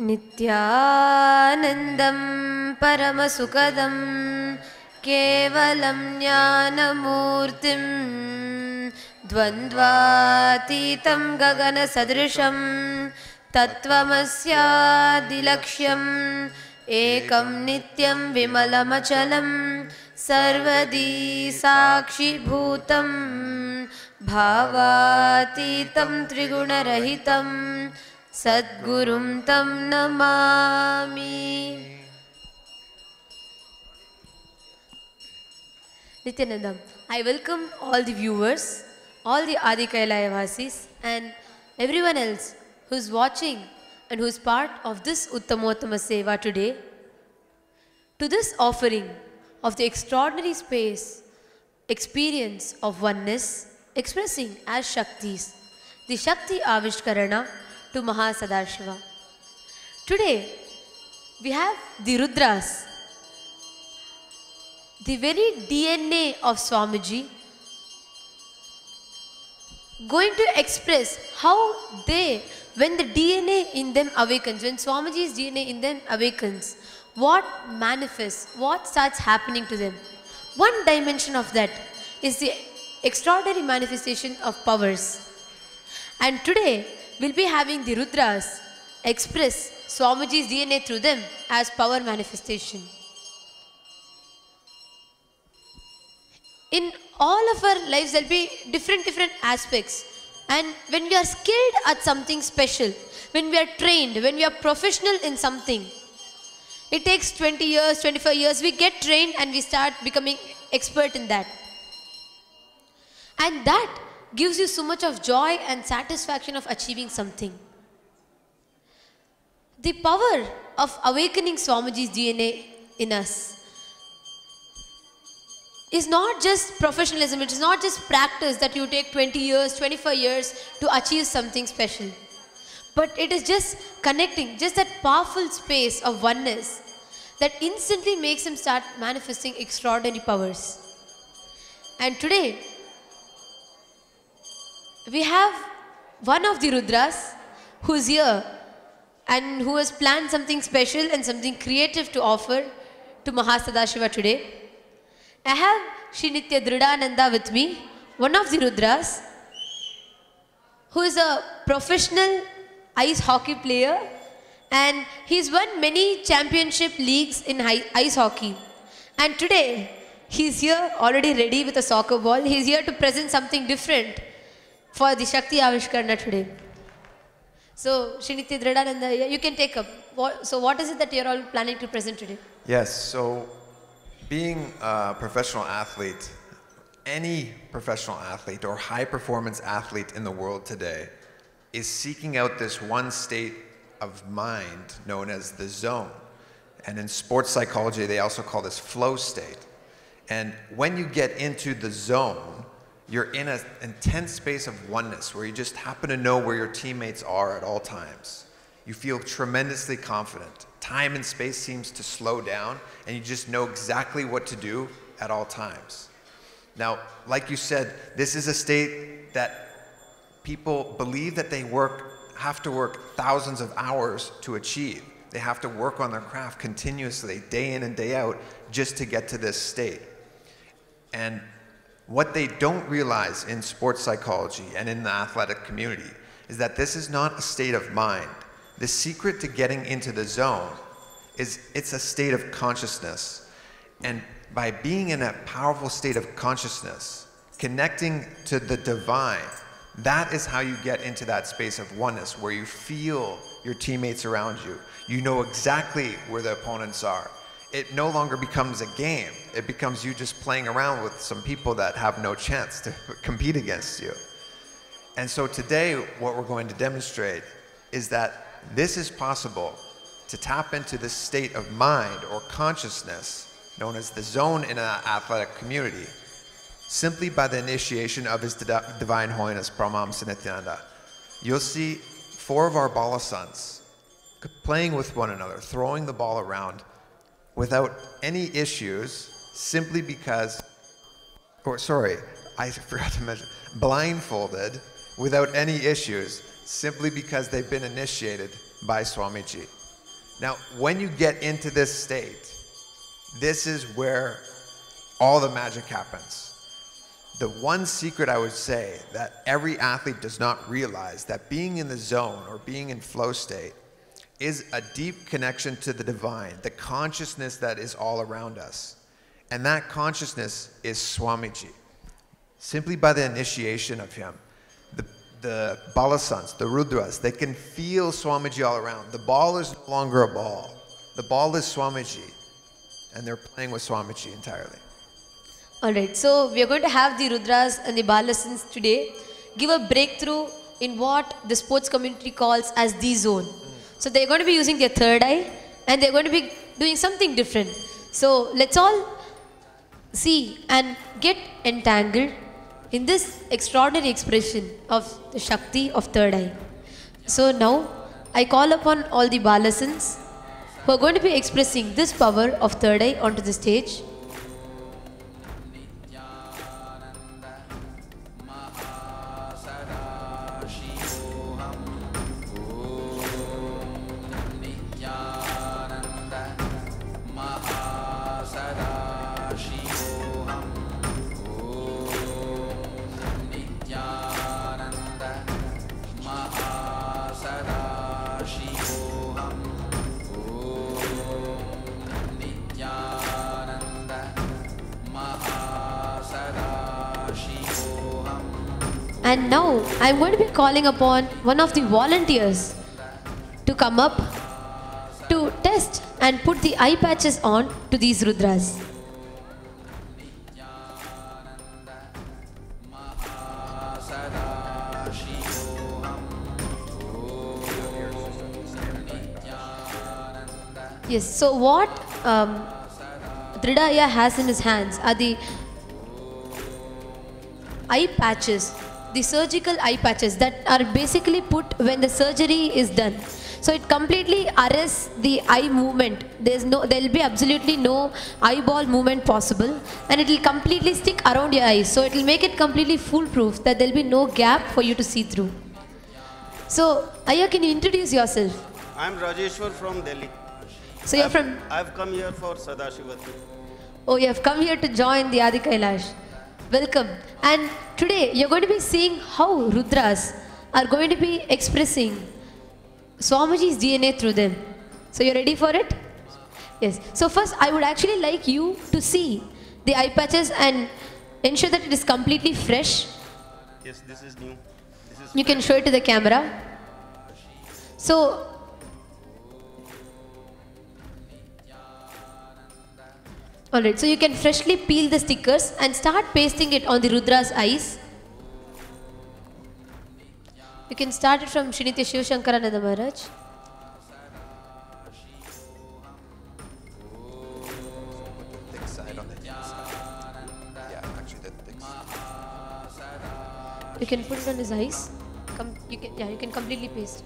Nithyanandam Paramasukadam Kevalam Jnanamurtim Dvandvatitam Gagana Sadrisham Tattvamasyadilaksham Ekam Nityam Vimalamachalam Sarvadi Sakshi Bhutam Bhavatitam Trigunarahitam Sadgurum Tam Namami. Nithyanandam, I welcome all the viewers, all the Adi Kailaya Vasis and everyone else who is watching and who is part of this Uttamottama Seva today to this offering of the extraordinary space, experience of oneness expressing as Shaktis, the Shakthi Avishkarana to Mahasadashiva. Today we have the Rudras, the very DNA of Swamiji, going to express how they, when the DNA in them awakens, when Swamiji's DNA in them awakens, what manifests, what starts happening to them. One dimension of that is the extraordinary manifestation of powers. And today we'll be having the Rudras express Swamiji's DNA through them as power manifestation. In all of our lives there'll be different aspects, and when we are skilled at something special, when we are trained, when we are professional in something, it takes 20 years, 25 years, we get trained and we start becoming expert in that. And that gives you so much of joy and satisfaction of achieving something. The power of awakening Swamiji's DNA in us is not just professionalism, it is not just practice that you take 20 years, 25 years to achieve something special. But it is just connecting, just that powerful space of oneness that instantly makes him start manifesting extraordinary powers. And today, we have one of the Rudras who is here and who has planned something special and something creative to offer to Mahasadashiva today. I have Shri Nithyananda with me, one of the Rudras, who is a professional ice hockey player, and he's won many championship leagues in ice hockey. And today, he's here already ready with a soccer ball. He's here to present something different for the Shakthi Avishkarana today. So, Shri Nithyananda, you can take up. So, what is it that you're all planning to present today? Yes, so being a professional athlete, any professional athlete or high performance athlete in the world today is seeking out this one state of mind known as the zone. And in sports psychology, they also call this flow state. And when you get into the zone, you're in an intense space of oneness where you just happen to know where your teammates are at all times. You feel tremendously confident. Time and space seems to slow down, and you just know exactly what to do at all times. Now, like you said, this is a state that people believe that they have to work thousands of hours to achieve. They have to work on their craft continuously, day in and day out, just to get to this state. And what they don't realize in sports psychology and in the athletic community is that this is not a state of mind. The secret to getting into the zone is it's a state of consciousness. And by being in a powerful state of consciousness, connecting to the divine, that is how you get into that space of oneness where you feel your teammates around you. You know exactly where the opponents are. It no longer becomes a game. It becomes you just playing around with some people that have no chance to compete against you. And so today, what we're going to demonstrate is that this is possible to tap into this state of mind or consciousness known as the zone in an athletic community simply by the initiation of His Divine Holiness Paramahamsa Nithyananda. You'll see 4 of our Bala sons playing with one another, throwing the ball around without any issues simply because, I forgot to mention, blindfolded without any issues simply because they've been initiated by Swamiji. Now, when you get into this state, this is where all the magic happens. The one secret I would say that every athlete does not realize, that being in the zone or being in flow state is a deep connection to the divine, the consciousness that is all around us. And that consciousness is Swamiji. Simply by the initiation of him, the balasants, the rudras, they can feel Swamiji all around. The ball is no longer a ball. The ball is Swamiji. And they're playing with Swamiji entirely. Alright, so we are going to have the Rudras and the balasants today give a breakthrough in what the sports community calls as the zone. So they're going to be using their third eye and they're going to be doing something different. So let's all see and get entangled in this extraordinary expression of the Shakti of third eye. So now I call upon all the balasants who are going to be expressing this power of third eye onto the stage. And now I am going to be calling upon one of the volunteers to come up to test and put the eye patches on to these Rudras. Yes, so what Dridaya has in his hands are the eye patches, the surgical eye patches that are basically put when the surgery is done. So it completely arrests the eye movement. There will be absolutely no eyeball movement possible, and it will completely stick around your eyes. So it will make it completely foolproof that there will be no gap for you to see through. So Ayya, can you introduce yourself? I am Rajeshwar from Delhi. So you're from? I've come here for Sadashiva. Oh, you have come here to join the Adi Kailash. Welcome. And today you're going to be seeing how Rudras are going to be expressing Swamiji's DNA through them. So you're ready for it? Yes. So first I would actually like you to see the eye patches and ensure that it is completely fresh. Yes, this is new. This is You can show it to the camera. So alright, so you can freshly peel the stickers and start pasting it on the Rudra's eyes. You can start it from Srinitya Shivashankarananda Maharaj. Put the thick side on the inside. Yeah, actually the thick side. You can put it on his eyes. You can completely paste it.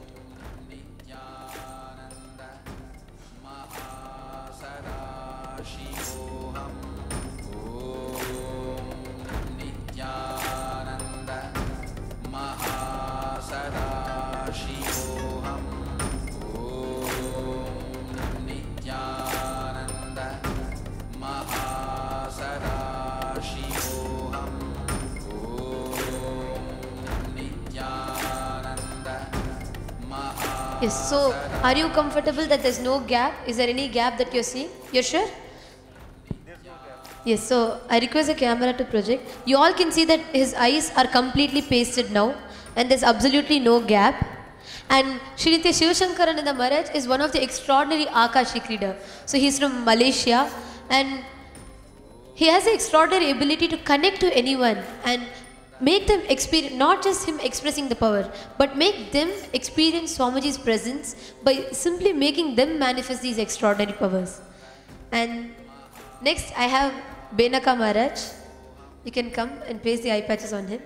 Yes, so are you comfortable that there's no gap? Is there any gap that you're seeing? You're sure? There's no gap. Yes, so I request the camera to project. You all can see that his eyes are completely pasted now and there's absolutely no gap. And Srinitya Shivashankarananda Maharaj is one of the extraordinary Akashik reader. So he's from Malaysia and he has the extraordinary ability to connect to anyone and make them experience, not just him expressing the power, but make them experience Swamiji's presence by simply making them manifest these extraordinary powers. And next I have Benaka Maharaj. You can come and place the eye patches on him.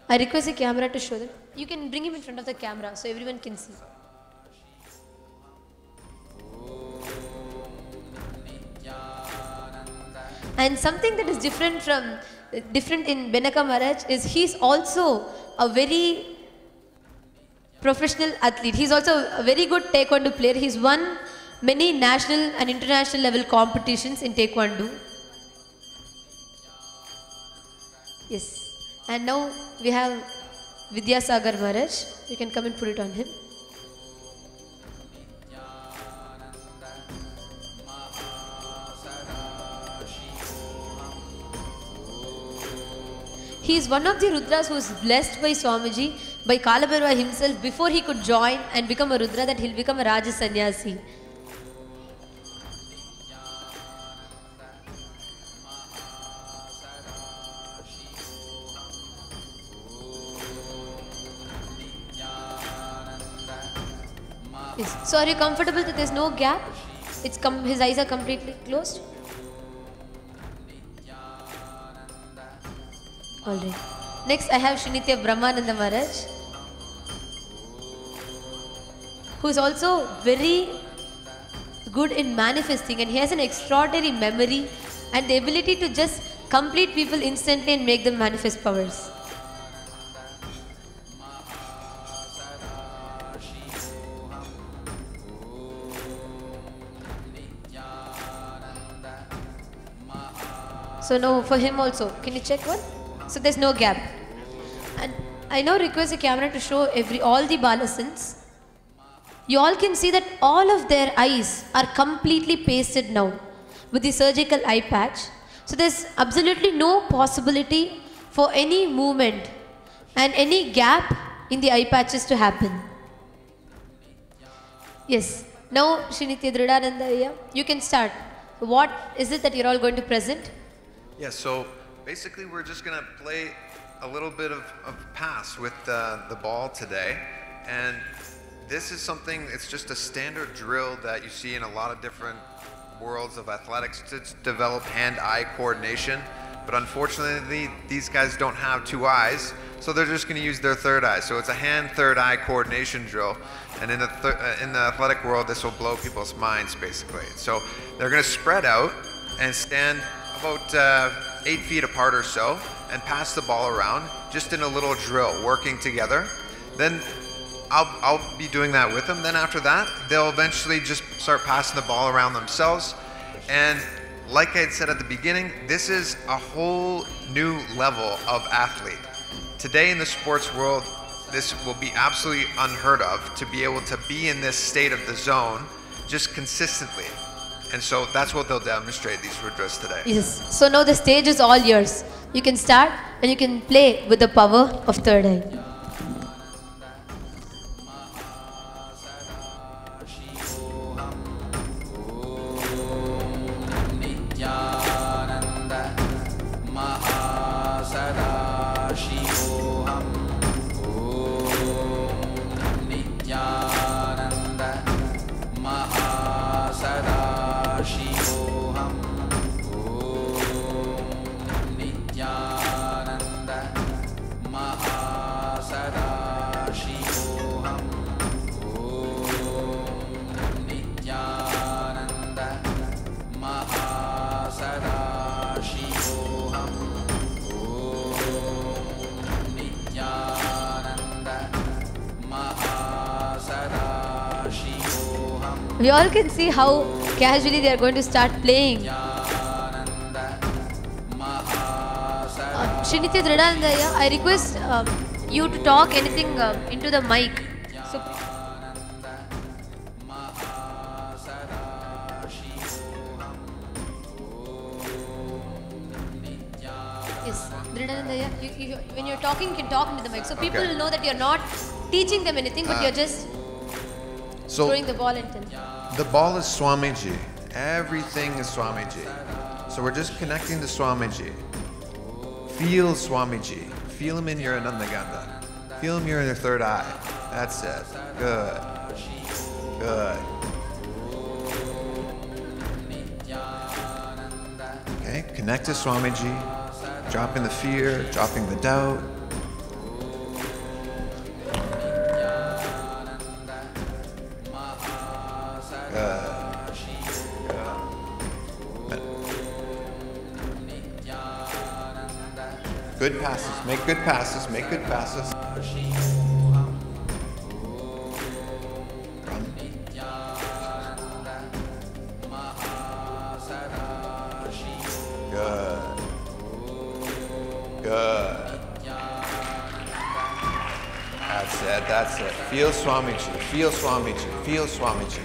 I request the camera to show them. You can bring him in front of the camera so everyone can see. And something that is different in Benaka Maharaj is he's also a very professional athlete. He's also a very good Taekwondo player. He's won many national and international level competitions in Taekwondo. Yes. And now we have Vidyasagar Maharaj. You can come and put it on him. He is one of the Rudras who is blessed by Swamiji, by Kalabhairava himself, before he could join and become a Rudra, that he'll become a Raja Sannyasi. Yes. So are you comfortable that there's no gap? His eyes are completely closed? Alright. Next I have Srinitya Brahmananda Maharaj, who is also very good in manifesting, and he has an extraordinary memory and the ability to just complete people instantly and make them manifest powers. So now for him also, can you check one? So there's no gap. And I now request the camera to show all the Balasans. You all can see that all of their eyes are completely pasted now with the surgical eye patch. So there's absolutely no possibility for any movement and any gap in the eye patches to happen. Yes. Now Srinitya Dhrudananda, you can start. What is it that you're all going to present? Yeah, so basically we're just going to play a little bit of pass with the ball today. And this is something, it's just a standard drill that you see in a lot of different worlds of athletics to develop hand-eye coordination. But unfortunately, these guys don't have two eyes, so they're just going to use their third eye. So it's a hand third eye coordination drill. And in the athletic world, this will blow people's minds, basically. So they're going to spread out and stand about 8 feet apart or so and pass the ball around just in a little drill, working together. Then I'll be doing that with them. Then after that, they'll eventually just start passing the ball around themselves. And like I had said at the beginning, this is a whole new level of athlete. Today in the sports world, this will be absolutely unheard of to be able to be in this state of the zone just consistently. And so that's what they'll demonstrate, these Rudras today. Yes. So now the stage is all yours. You can start and you can play with the power of third eye. We all can see how casually they are going to start playing. Srinitya Dhrudananda, I request you to talk anything into the mic. So, yes, Dhrudananda, when you're talking, you can talk into the mic. So people will know that you're not teaching them anything, but you're just throwing the ball into them. The ball is Swamiji. Everything is Swamiji. So we're just connecting to Swamiji. Feel Swamiji. Feel him in your Anandagandha. Feel him here in your third eye. That's it. Good. Good. Okay, connect to Swamiji. Dropping the fear, dropping the doubt. Good passes, make good passes, make good passes. That's it. Feel Swamiji. Feel Swamiji. Feel Swamiji.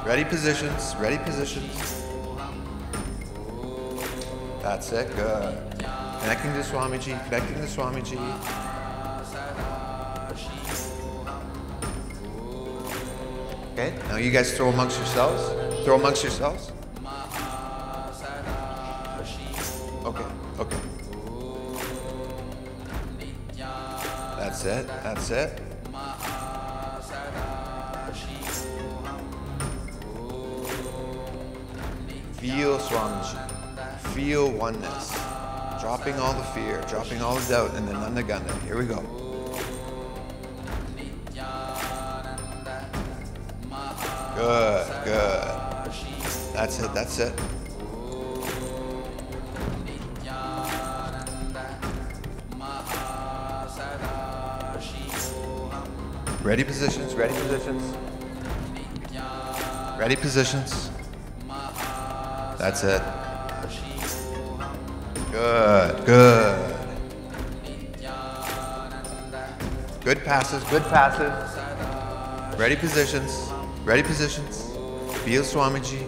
Ready positions. Ready positions. That's it. Good. Connecting to Swamiji. Connecting to Swamiji. Okay. Now you guys throw amongst yourselves. Throw amongst yourselves. Okay. Okay. That's it. That's it. Feel Swamiji. Feel oneness. Dropping all the fear, dropping all the doubt, and then Nandaganda. Here we go. Good, good. That's it, that's it. Ready positions, ready positions. Ready positions. That's it. Good, good. Good passes, good passes. Ready positions, ready positions. Feel Swamiji.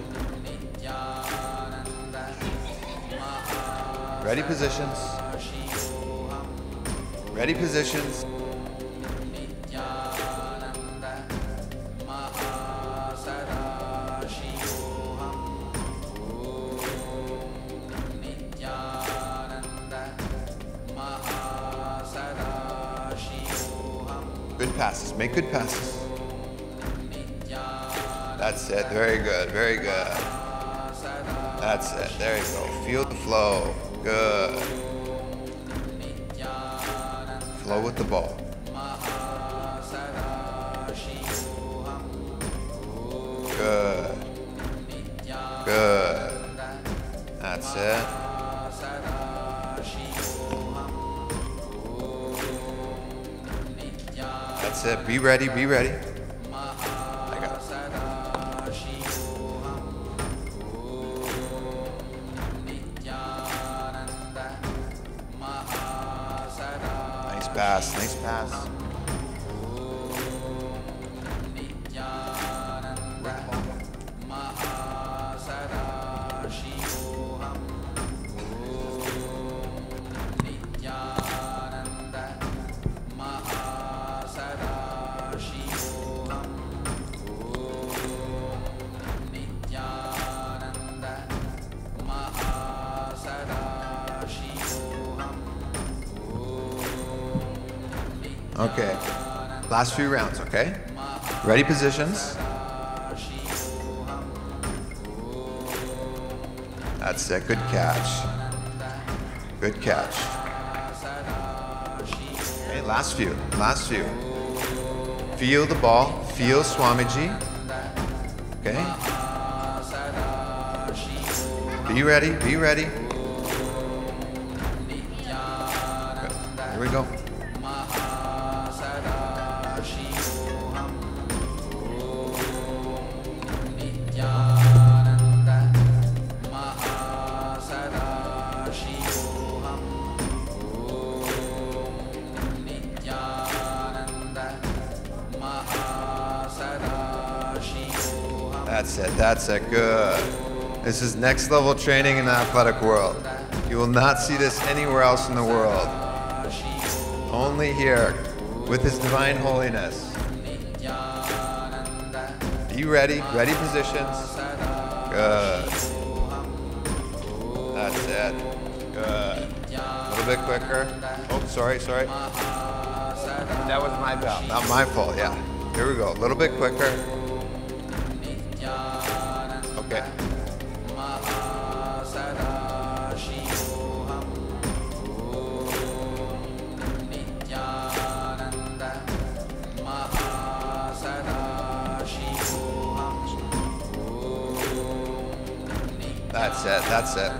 Ready positions. Ready positions. Good passes, make good passes. That's it, very good, very good. That's it, there you go. Feel the flow, good. Flow with the ball. Good. Good. That's it. That's it. Be ready, be ready. I got it. Nice pass, nice pass. Okay, last few rounds, okay? Ready positions. That's it, good catch. Good catch. Okay, last few, last few. Feel the ball, feel Swamiji. Okay? Be ready, be ready. Good. Here we go. That's it, good. This is next level training in the athletic world. You will not see this anywhere else in the world. Only here, with His Divine Holiness. Be ready, ready positions. Good. That's it, good. A little bit quicker. Oh, sorry. That was my bad, not my fault, yeah. Here we go, a little bit quicker. Okay. That's it, that's it.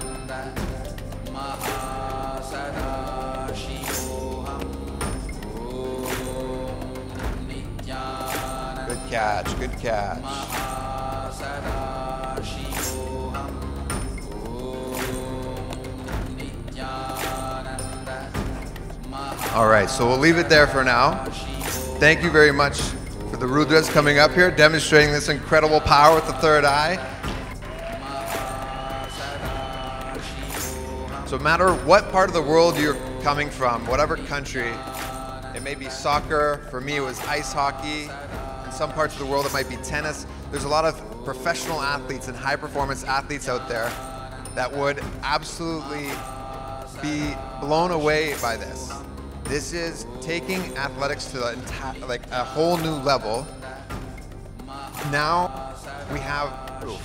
Good catch, good catch. All right, so we'll leave it there for now. Thank you very much for the Rudras coming up here, demonstrating this incredible power with the third eye. So no matter what part of the world you're coming from, whatever country, it may be soccer, for me it was ice hockey, in some parts of the world it might be tennis. There's a lot of professional athletes and high performance athletes out there that would absolutely be blown away by this. This is taking athletics to like a whole new level. Now we have proof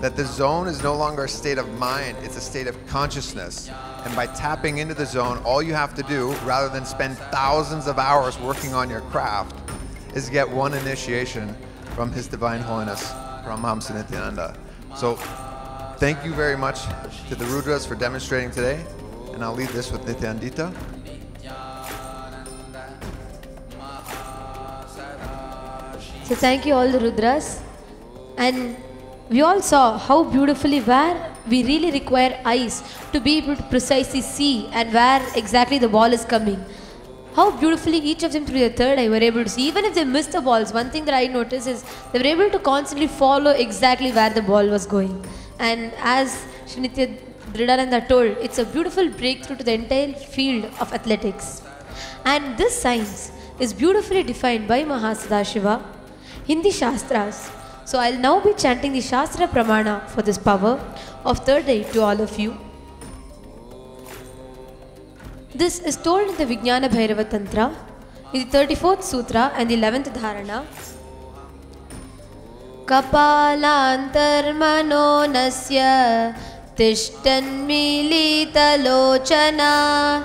that the zone is no longer a state of mind, it's a state of consciousness. And by tapping into the zone, all you have to do, rather than spend thousands of hours working on your craft, is get one initiation from His Divine Holiness, Paramahamsa Nithyananda. So thank you very much to the Rudras for demonstrating today, and I'll leave this with Nityanandita. So thank you all the Rudras, and we all saw how beautifully where we really require eyes to be able to precisely see and where exactly the ball is coming. How beautifully each of them through their third eye were able to see. Even if they missed the balls, one thing that I noticed is they were able to constantly follow exactly where the ball was going. And as Shri Nithyananda told, it's a beautiful breakthrough to the entire field of athletics. And this science is beautifully defined by Mahasadashiva in the Shastras. So I'll now be chanting the Shastra Pramana for this power of third eye to all of you. This is told in the Vijnana Bhairava Tantra, in the 34th Sutra and the 11th Dharana. Kapalantarmano nasya tishtanmilita lochana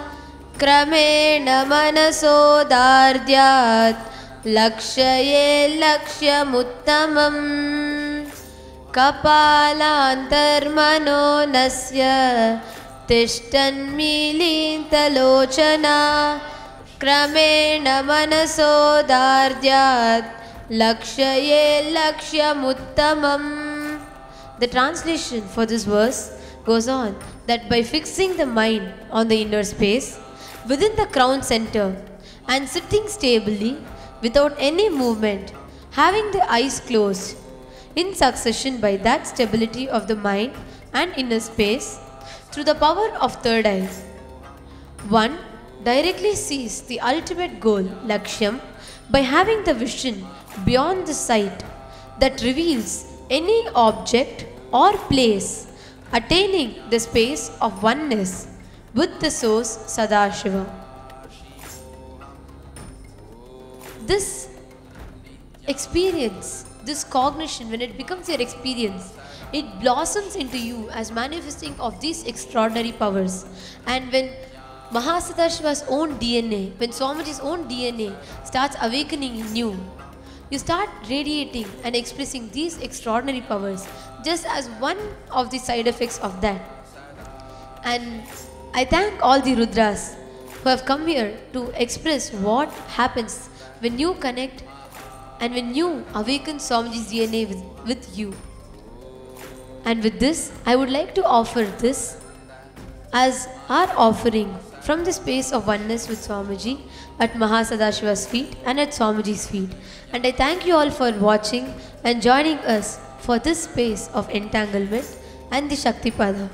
kramena manaso dardyat lakshaye lakshyamuttamam. Kapalantarmano nasya tishtanmilita lochana kramena manaso dardyat lakshaye lakshyamuttamam. The translation for this verse goes on that by fixing the mind on the inner space within the crown center and sitting stably without any movement, having the eyes closed in succession by that stability of the mind and inner space through the power of third eye, one directly sees the ultimate goal, Lakshyam, by having the vision beyond the sight that reveals any object or place, attaining the space of oneness with the source Sadashiva. This experience, this cognition, when it becomes your experience, it blossoms into you as manifesting of these extraordinary powers. And when Mahasadashiva's own DNA, when Swamiji's own DNA starts awakening in you, you start radiating and expressing these extraordinary powers just as one of the side effects of that. And I thank all the Rudras who have come here to express what happens when you connect and when you awaken Swamiji's DNA with you. And with this, I would like to offer this as our offering from the space of oneness with Swamiji at Mahasadashiva's feet and at Swamiji's feet. And I thank you all for watching and joining us for this space of entanglement and the Shakti Pada.